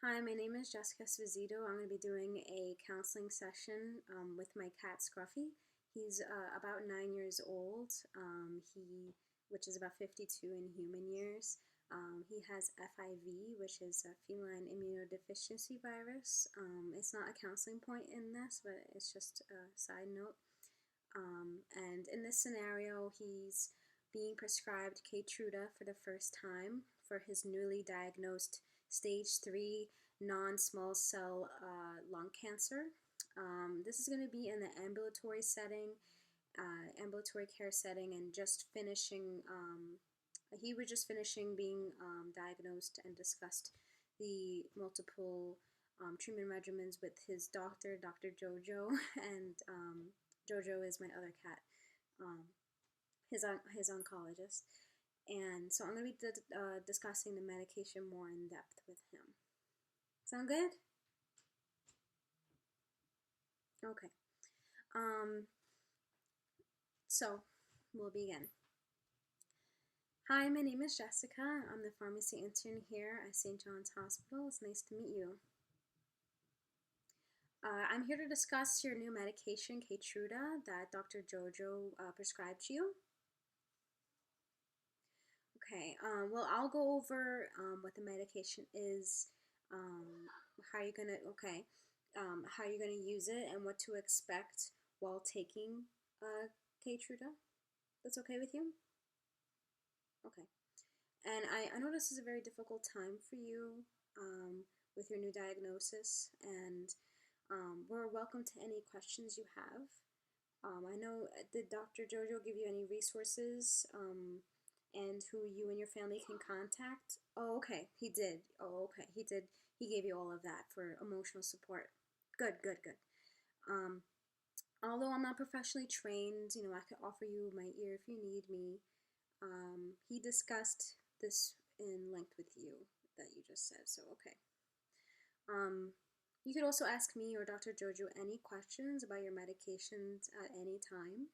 Hi, my name is Jessica Svisito. I'm going to be doing a counseling session with my cat Scruffy. He's about 9 years old, which is about 52 in human years. He has FIV, which is a feline immunodeficiency virus. It's not a counseling point in this, but it's just a side note. And in this scenario, he's being prescribed Keytruda for the first time for his newly diagnosed stage 3 non-small cell lung cancer. This is going to be in the ambulatory setting, ambulatory care setting, and just finishing, he was just finishing being diagnosed and discussed the multiple treatment regimens with his doctor, Dr. Jojo, and Jojo is my other cat, his oncologist. And so I'm going to be discussing the medication more in depth with him. Sound good? Okay. So we'll begin. Hi, my name is Jessica. I'm the pharmacy intern here at St. John's Hospital. It's nice to meet you. I'm here to discuss your new medication, Keytruda, that Dr. Jojo prescribed to you. Okay, well, I'll go over what the medication is, how you're gonna use it, and what to expect while taking Keytruda. That's okay with you? Okay. And I know this is a very difficult time for you with your new diagnosis, and we're welcome to any questions you have. I know, did Dr. Jojo give you any resources and who you and your family can contact? Oh, okay, he did. Oh, okay, he did. He gave you all of that for emotional support. Good, good, good. Although I'm not professionally trained, I could offer you my ear if you need me. He discussed this in length with you that you just said, so okay. You could also ask me or Dr. Jojo any questions about your medications at any time.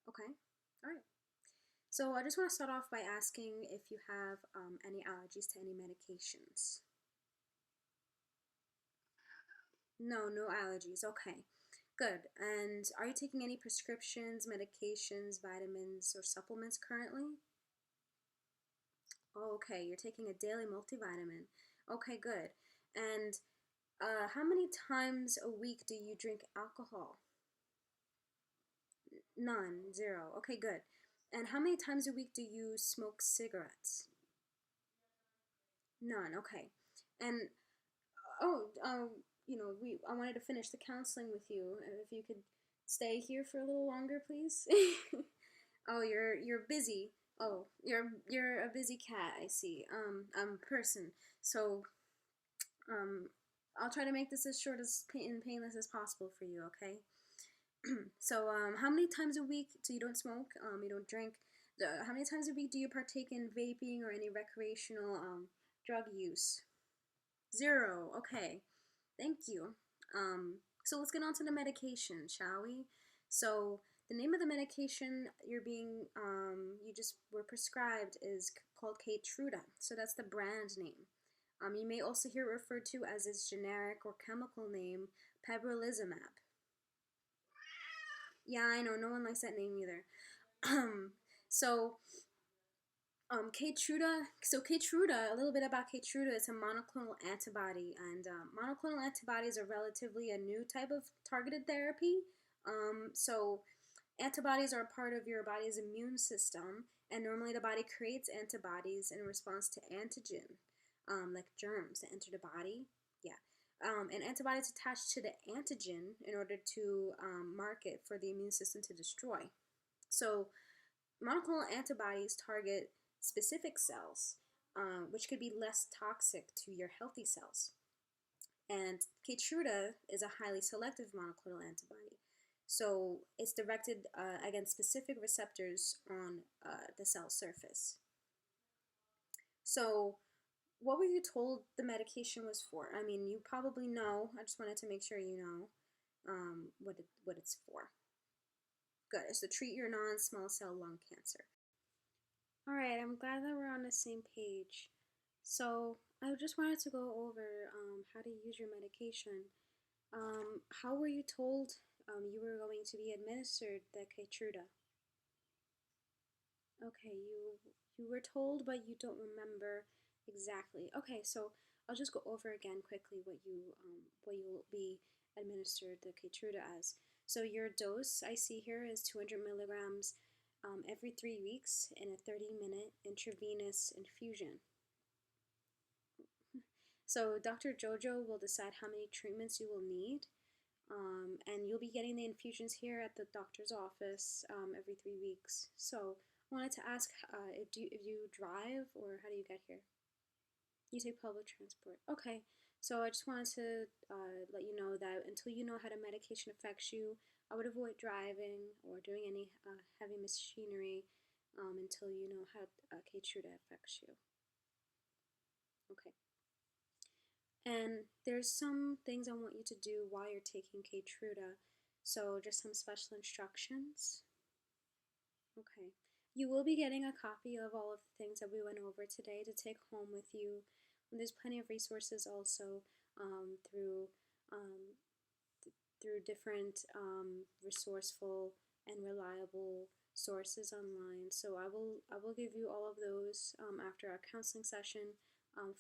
Okay, all right. So I just want to start off by asking if you have any allergies to any medications. No, no allergies. Okay, good. And are you taking any prescriptions, medications, vitamins, or supplements currently? Oh, okay, you're taking a daily multivitamin. Okay, good. And how many times a week do you drink alcohol? None, zero. Okay, good. And how many times a week do you smoke cigarettes? None. Okay. And I wanted to finish the counseling with you. If you could stay here for a little longer, please. Oh, you're busy. Oh, you're a busy cat. I see. Person. So, I'll try to make this as short as and painless as possible for you. Okay. So, how many times a week? So you don't smoke. You don't drink. How many times a week do you partake in vaping or any recreational drug use? Zero. Okay. Thank you. So let's get on to the medication, shall we? So the name of the medication you just were prescribed is called Keytruda. So that's the brand name. You may also hear it referred to as its generic or chemical name, pembrolizumab. Yeah, I know, no one likes that name either. So Keytruda, a little bit about Keytruda, it's a monoclonal antibody, and monoclonal antibodies are relatively a new type of targeted therapy. So antibodies are a part of your body's immune system, and normally the body creates antibodies in response to antigen, like germs that enter the body. Yeah. And antibodies attach to the antigen in order to mark it for the immune system to destroy. So monoclonal antibodies target specific cells, which could be less toxic to your healthy cells. And Keytruda is a highly selective monoclonal antibody. So it's directed against specific receptors on the cell surface. So what were you told the medication was for? I mean, you probably know. I just wanted to make sure you know what it's for. Good. It's to treat your non-small cell lung cancer. All right, I'm glad that we're on the same page. So I just wanted to go over how to use your medication. How were you told you were going to be administered the Keytruda? Okay, you were told, but you don't remember exactly. Okay, so I'll just go over again quickly what you will be administered the Keytruda as. So your dose I see here is 200 milligrams every 3 weeks in a 30-minute intravenous infusion. So Dr. Jojo will decide how many treatments you will need, and you'll be getting the infusions here at the doctor's office every 3 weeks. So I wanted to ask if you drive or how do you get here? You take public transport. Okay. So I just wanted to let you know that until you know how the medication affects you, I would avoid driving or doing any heavy machinery until you know how Keytruda affects you. Okay. And there's some things I want you to do while you're taking Keytruda. So just some special instructions. Okay. You will be getting a copy of all of the things that we went over today to take home with you. And there's plenty of resources also um, through um, through different resourceful and reliable sources online. So I will give you all of those after our counseling session.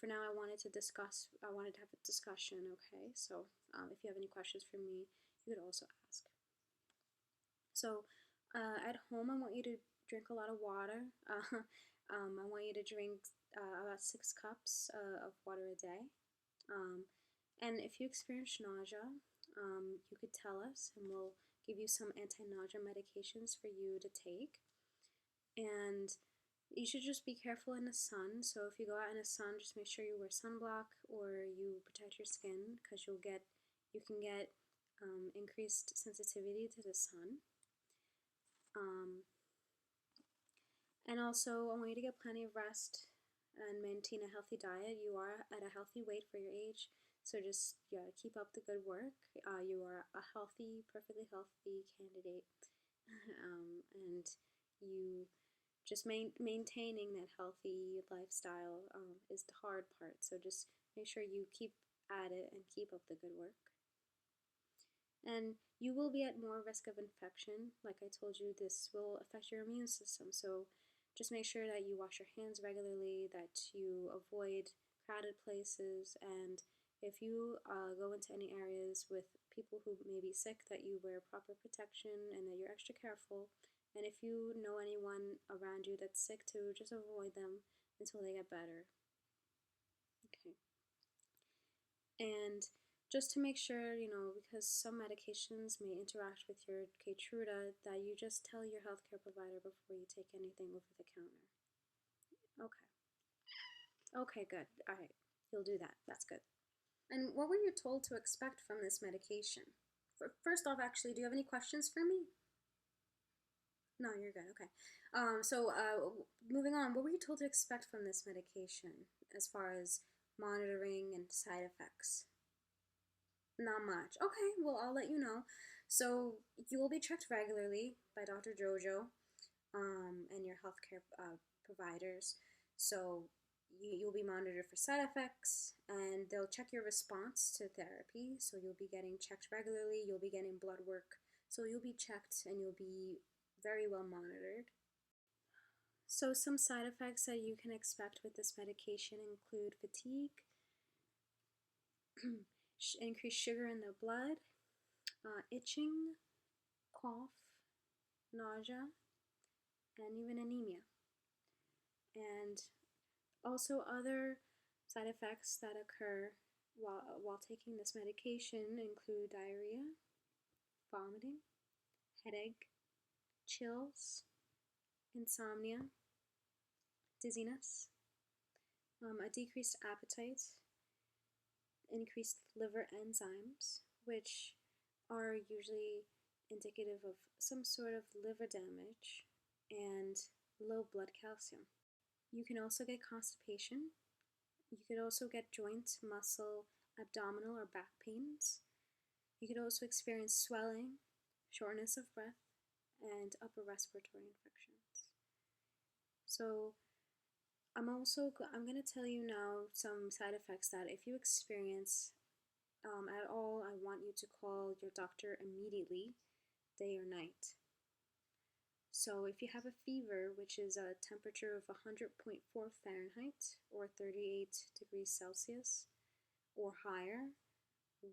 For now, I wanted to have a discussion. Okay, so if you have any questions for me, you could also ask. So at home, I want you to drink a lot of water. I want you to drink about 6 cups of water a day. And if you experience nausea, you could tell us, and we'll give you some anti-nausea medications for you to take. And you should just be careful in the sun. So if you go out in the sun, just make sure you wear sunblock or you protect your skin because you can get increased sensitivity to the sun. And also, I want you to get plenty of rest and maintain a healthy diet. You are at a healthy weight for your age, so just keep up the good work. You are a healthy, perfectly healthy candidate, and you just maintaining that healthy lifestyle is the hard part. So just make sure you keep at it and keep up the good work. And you will be at more risk of infection. Like I told you, this will affect your immune system. So just make sure that you wash your hands regularly, that you avoid crowded places, and if you go into any areas with people who may be sick, that you wear proper protection and that you're extra careful. And if you know anyone around you that's sick too, just avoid them until they get better. Okay. And just to make sure, because some medications may interact with your Keytruda, that you just tell your healthcare provider before you take anything over the counter. Okay. Okay, good. All right. You'll do that. That's good. And what were you told to expect from this medication? First off, actually, do you have any questions for me? No, you're good. Okay. Moving on, what were you told to expect from this medication as far as monitoring and side effects? Not much. Okay, well, I'll let you know. So, you will be checked regularly by Dr. Jojo and your healthcare providers. So, you'll be monitored for side effects, and they'll check your response to therapy. So, you'll be getting checked regularly, you'll be getting blood work. So, you'll be checked and you'll be very well monitored. So, some side effects that you can expect with this medication include fatigue, increased sugar in the blood, itching, cough, nausea, and even anemia. And also, other side effects that occur while taking this medication include diarrhea, vomiting, headache, chills, insomnia, dizziness, a decreased appetite, increased liver enzymes, which are usually indicative of some sort of liver damage, and low blood calcium. You can also get constipation. You could also get joint, muscle, abdominal, or back pains. You could also experience swelling, shortness of breath, and upper respiratory infections. So I'm gonna tell you now some side effects that if you experience at all, I want you to call your doctor immediately, day or night. So if you have a fever, which is a temperature of 100.4 Fahrenheit or 38 degrees Celsius or higher,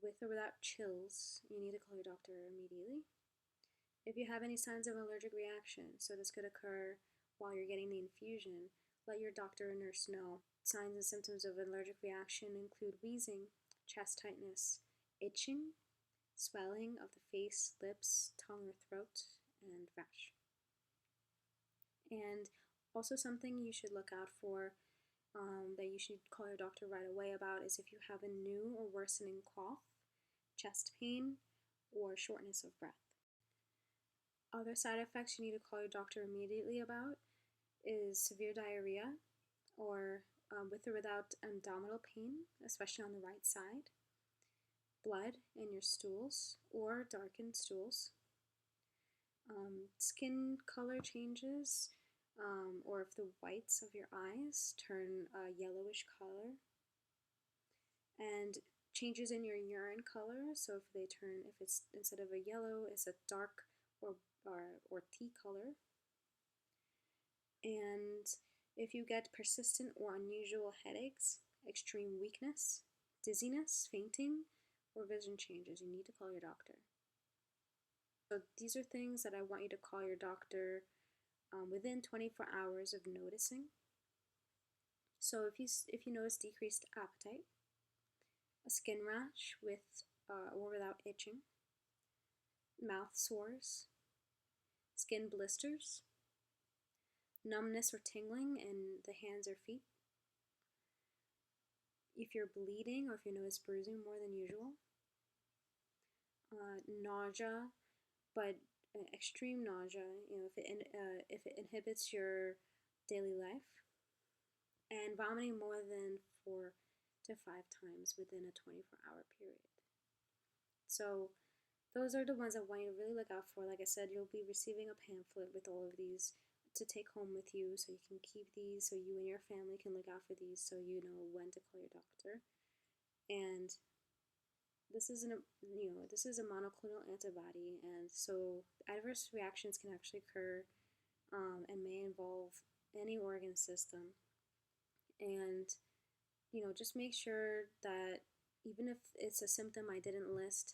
with or without chills, you need to call your doctor immediately. If you have any signs of allergic reaction, so this could occur while you're getting the infusion, let your doctor or nurse know. Signs and symptoms of allergic reaction include wheezing, chest tightness, itching, swelling of the face, lips, tongue, or throat, and rash. And also something you should look out for that you should call your doctor right away about is if you have a new or worsening cough, chest pain, or shortness of breath. Other side effects you need to call your doctor immediately about is severe diarrhea or with or without abdominal pain, especially on the right side, blood in your stools or darkened stools, skin color changes, or if the whites of your eyes turn a yellowish color, and changes in your urine color. So if it's instead of a yellow, it's a dark or tea color. And if you get persistent or unusual headaches, extreme weakness, dizziness, fainting, or vision changes, you need to call your doctor. So these are things that I want you to call your doctor within 24 hours of noticing. So if you notice decreased appetite, a skin rash with or without itching, mouth sores, skin blisters, numbness or tingling in the hands or feet, if you're bleeding or if you notice bruising more than usual, nausea, but extreme nausea, if it inhibits your daily life, and vomiting more than 4 to 5 times within a 24-hour period. So those are the ones I want you to really look out for. Like I said, you'll be receiving a pamphlet with all of these to take home with you, so you can keep these, so you and your family can look out for these, so you know when to call your doctor. And this is a monoclonal antibody, and so adverse reactions can actually occur and may involve any organ system. And just make sure that even if it's a symptom I didn't list,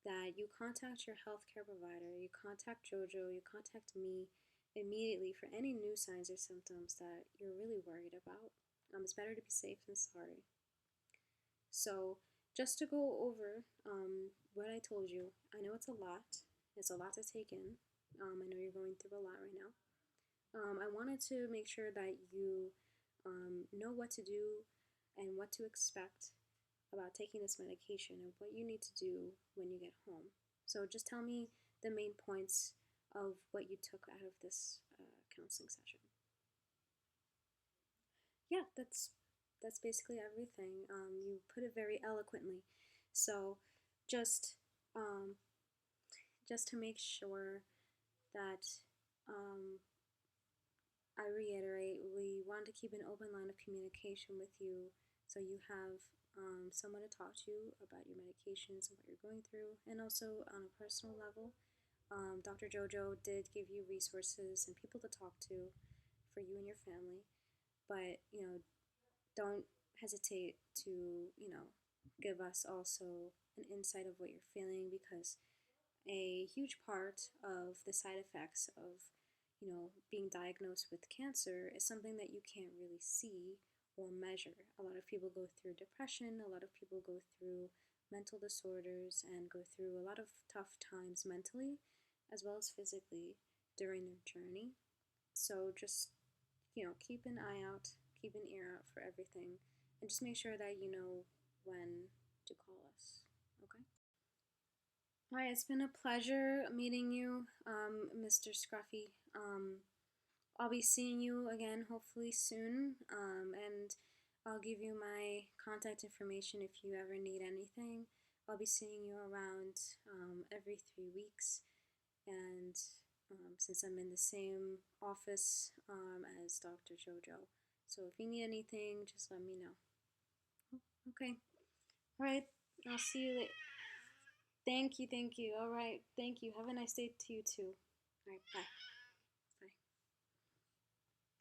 that you contact your healthcare provider, you contact JoJo, you contact me immediately for any new signs or symptoms that you're really worried about. It's better to be safe than sorry. So just to go over what I told you, I know it's a lot. It's a lot to take in. I know you're going through a lot right now. I wanted to make sure that you know what to do and what to expect about taking this medication and what you need to do when you get home. So just tell me the main points of what you took out of this counseling session. Yeah, that's basically everything. You put it very eloquently. So just um, just to make sure that I reiterate, we want to keep an open line of communication with you so you have someone to talk to about your medications and what you're going through, and also on a personal level. Dr. JoJo did give you resources and people to talk to for you and your family, but don't hesitate to give us also an insight of what you're feeling, because a huge part of the side effects of being diagnosed with cancer is something that you can't really see or measure. A lot of people go through depression, a lot of people go through mental disorders and go through a lot of tough times mentally as well as physically during their journey. So just keep an eye out, keep an ear out for everything, and just make sure that you know when to call us. Okay? All right, it's been a pleasure meeting you, Mr. Scruffy. I'll be seeing you again hopefully soon, and I'll give you my contact information if you ever need anything. I'll be seeing you around every 3 weeks, and since I'm in the same office as Dr. JoJo, So if you need anything, just let me know. Okay. All right. I'll see you later. Thank you. Thank you. All right. Thank you. Have a nice day to you too. All right. Bye.